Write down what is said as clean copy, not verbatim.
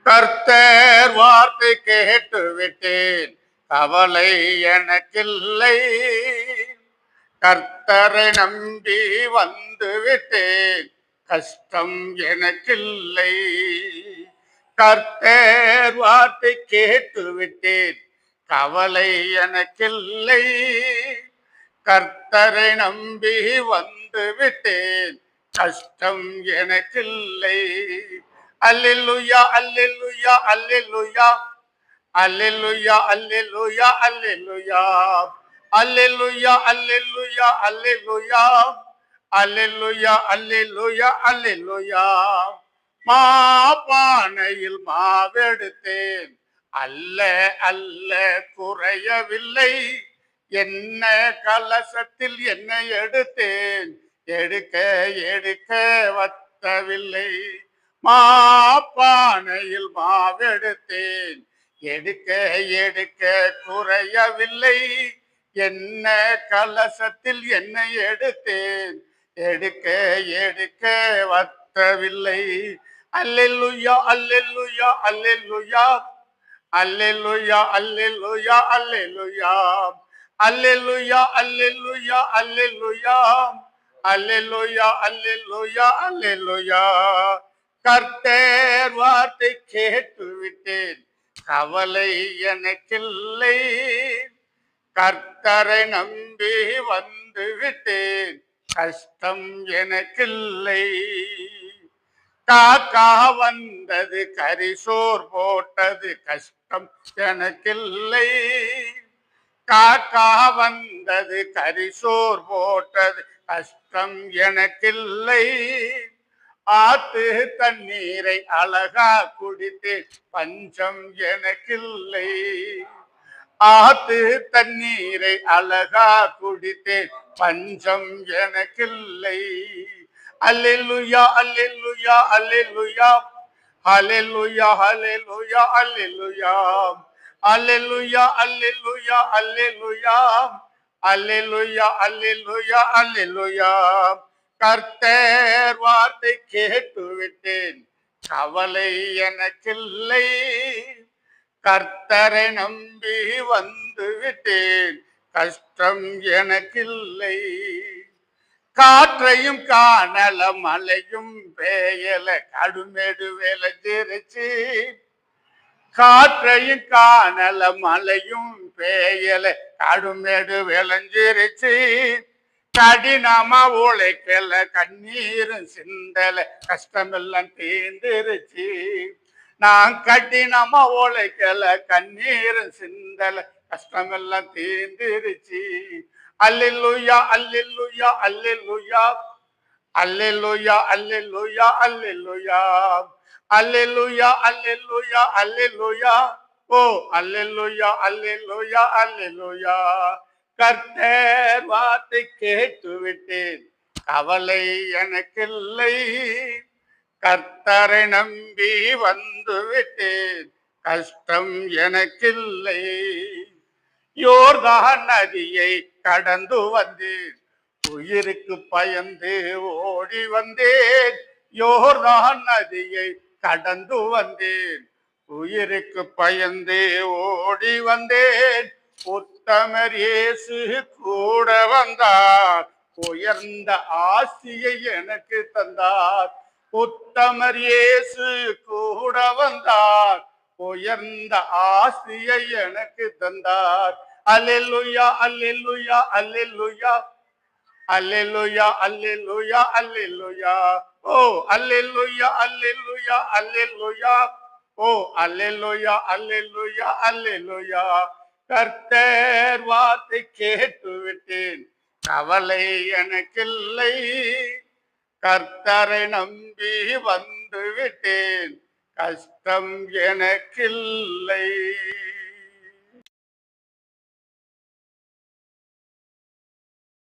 கர்த்தர் வார்த்தை கேட்டு விட்டேன், கவலை எனக்கில்லை. கர்த்தரை நம்பி வந்து விட்டேன், கஷ்டம் எனக்கில்லை. கர்த்தர் வார்த்தை கேட்டு விட்டேன், கவலை எனக்கில்லை. கர்த்தரை நம்பி வந்து விட்டேன், கஷ்டம் எனக்கில்லை. அல்லேலூயா அல்லேலூயா அல்லேலூயா அல்லேலூயா அல்லேலூயா அல்லேலூயா அல்லேலூயா அல்லேலூயா அல்லேலூயா அல்லேலூயா அல்லேலூயா அல்லேலூயா. மாபானையில் மாவெடுத்தேன், அல்ல அல்ல குறையவில்லை. என்ன கலசத்தில் என்ன எடுத்தேன், எடுக்க எடுக்க வத்தவில்லை. மாபானையில் மாவெடுத்தேன், எடுக்க எடுக்க குறையவில்லை. என்ன கலசத்தில் என்ன எடுத்தேன், எடுக்க எடுக்க வத்தவில்லை. அல்லேலூயா அல்லேலூயா அல்லேலூயா அல்லேலூயா அல்லேலூயா அல்லேலூயா அல்லேலூயா அல்லேலூயா அல்லேலூயா அல்லேலூயா அல்லேலூயா அல்லேலூயா. கர்த்தர் வார்த்தை கேட்டு விட்டேன், கவலை எனக்கில்லை. கர்த்தரை நம்பி வந்து விட்டேன், கஷ்டம் எனக்கில்லை. காக்கா வந்தது, கரிசோர் போட்டது, கஷ்டம் எனக்கில்லை. காக்கா வந்தது, கரிசோர் போட்டது, கஷ்டம் எனக்கில்லை. ஆத்து தண்ணீரை அழகா குடித்தேன், பஞ்சம் எனக்கில்லை. ஆத்து தண்ணீரை அழகா குடித்தேன், பஞ்சம் எனக்கில்லை. அல்லேலூயா அல்லேலூயா அல்லேலூயா அல்லேலூயா அல்லேலூயா அல்லேலூயா அல்லேலூயா அல்லேலூயா அல்லேலூயா அல்லேலூயா அல்லேலூயா அல்லேலூயா. கர்த்தர் வார்த்தை கேட்டு விட்டேன், கவலை எனக்கில்லை. கர்த்தரை நம்பி வந்து விட்டேன், கஷ்டம் எனக்கில்லை. காற்றையும் காணல, மழையும் பெயல, கடுமேடு விளைஞ்சிருச்சு. காற்றையும் காணல, மழையும் பெயல, கடுமேடு விளைஞ்சிருச்சு. கடினமா உழைக்கல, கண்ணீரும் சிந்தல, கஷ்டமெல்லாம் தீர்ந்துருச்சு. நான் கடினமா உழைக்கல, கண்ணீரும் சிந்தல, கஷ்டமெல்லாம் தீர்ந்துருச்சு. அல்லேலூயா அல்லேலூயா அல்லேலூயா அல்லேலூயா அல்லேலூயா அல்லேலூயா அல்லேலூயா அல்லேலூயா அல்லேலூயா. ஓ அல்லேலூயா அல்லேலூயா அல்லேலூயா. கர்த்தர் வார்த்தை கேட்டு விட்டேன், கவலை எனக்கில்லை. கர்த்தரை நம்பி வந்து விட்டேன், கஷ்டம் எனக்கில்லை. யோர்தான் நதியை கடந்து வந்தேன், உயிருக்கு பயந்து ஓடி வந்தேன். யோர்தான் நதியை கடந்து வந்தேன், உயிருக்கு பயந்து ஓடி வந்தேன். உத்தமர் இயேசு கூட வந்தார், உயர்ந்த ஆசியை எனக்கு தந்தார். உத்தமர் இயேசு கூட வந்தார், உயர்ந்த ஆசியை எனக்கு தந்தார். அல்லேலூயா அல்லேலூயா அல்லேலூயா அல்லேலூயா அல்லேலூயா அல்லேலூயா. ஓ அல்லேலூயா அல்லேலூயா அல்லேலூயா. ஓ அல்லேலூயா அல்லேலூயா அல்லேலூயா. கர்த்தர் வார்த்தை கேட்டு விட்டேன், கவலை எனக்கில்லை. கர்த்தரை நம்பி வந்து விட்டேன், கஷ்டம் எனக்கில்லை.